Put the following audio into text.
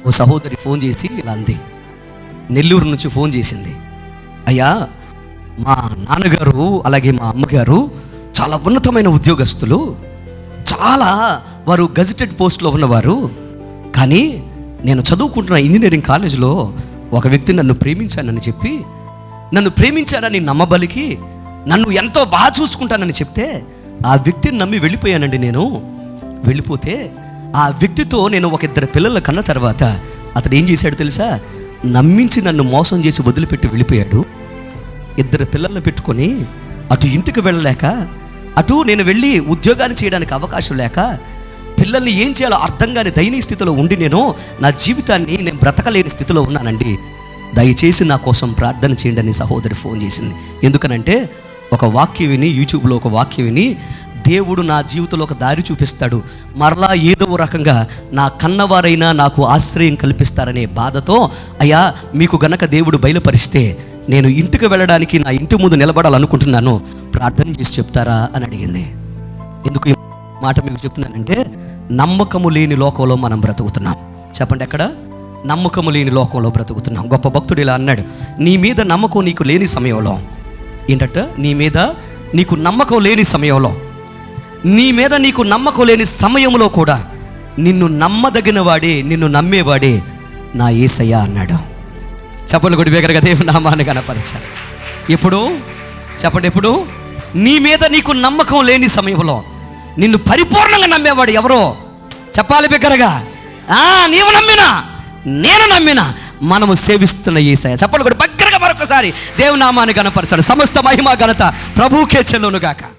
ఓ సహోదరి ఫోన్ చేసి ఇలా అంది, నెల్లూరు నుంచి ఫోన్ చేసింది. అయ్యా, మా నాన్నగారు అలాగే మా అమ్మగారు చాలా ఉన్నతమైన ఉద్యోగస్తులు, చాలా వారు గజెటెడ్ పోస్ట్లో ఉన్నవారు. కానీ నేను చదువుకుంటున్న ఇంజనీరింగ్ కాలేజీలో ఒక వ్యక్తి నన్ను ప్రేమించానని చెప్పి, నన్ను ప్రేమించాడని నమ్మబలికి నన్ను ఎంతో బాగా చూసుకుంటానని చెప్తే ఆ వ్యక్తిని నమ్మి వెళ్ళిపోయానండి. నేను వెళ్ళిపోతే ఆ వ్యక్తితో నేను ఒక 2 పిల్లల కన్న తర్వాత అతడు ఏం చేశాడు తెలుసా? నమ్మించి నన్ను మోసం చేసి వదిలిపెట్టి వెళ్ళిపోయాడు. 2 పిల్లల్ని పెట్టుకొని అటు ఇంటికి వెళ్ళలేక, అటు నేను వెళ్ళి ఉద్యోగాన్ని చేయడానికి అవకాశం లేక, పిల్లల్ని ఏం చేయాలో అర్థం కాని దయనీయ స్థితిలో ఉండి నేను నా జీవితాన్ని నేను బ్రతకలేని స్థితిలో ఉన్నానండి. దయచేసి నా కోసం ప్రార్థన చేయండి అని సహోదరి ఫోన్ చేసింది. ఎందుకనంటే ఒక వాక్యం విని, యూట్యూబ్లో ఒక వాక్యం విని, దేవుడు నా జీవితంలో ఒక దారి చూపిస్తాడు, మరలా ఏదో రకంగా నా కన్నవారైనా నాకు ఆశ్రయం కల్పిస్తారనే బాధతో, అయ్యా మీకు గనక దేవుడు బయలుపరిస్తే నేను ఇంటికి వెళ్ళడానికి నా ఇంటి ముందు నిలబడాలనుకుంటున్నాను, ప్రార్థన చేసి చెప్తారా అని అడిగింది. ఎందుకు ఈ మాట మీకు చెప్తున్నానంటే, నమ్మకము లేని లోకంలో మనం బ్రతుకుతున్నాం. చెప్పండి, ఎక్కడ? నమ్మకము లేని లోకంలో బ్రతుకుతున్నాం. గొప్ప భక్తుడు ఇలా అన్నాడు, నీ మీద నమ్మకం నీకు లేని సమయంలో, ఏంటంటే నీ మీద నీకు నమ్మకం లేని సమయంలో, నీ మీద నీకు నమ్మకం లేని సమయంలో కూడా నిన్ను నమ్మదగిన వాడే, నిన్ను నమ్మేవాడే నా యేసయ్య అన్నాడు. చెప్పలు కొడి వేగరగా దేవుని నామాన్ని కనపరచాలి. ఎప్పుడు చెప్పండి, ఎప్పుడు? నీ మీద నీకు నమ్మకం లేని సమయంలో నిన్ను పరిపూర్ణంగా నమ్మేవాడు ఎవరో చెప్పాలి బిగ్గరగా. నీవు నమ్మినా నేను నమ్మినా మనము సేవిస్తున్న యేసయ్య. చెప్పలు కొడి బిగ్గరగా మరొకసారి దేవుని నామాన్ని కనపరచాలి. సమస్త మహిమ ఘనత ప్రభువుకే చెల్లును గాక.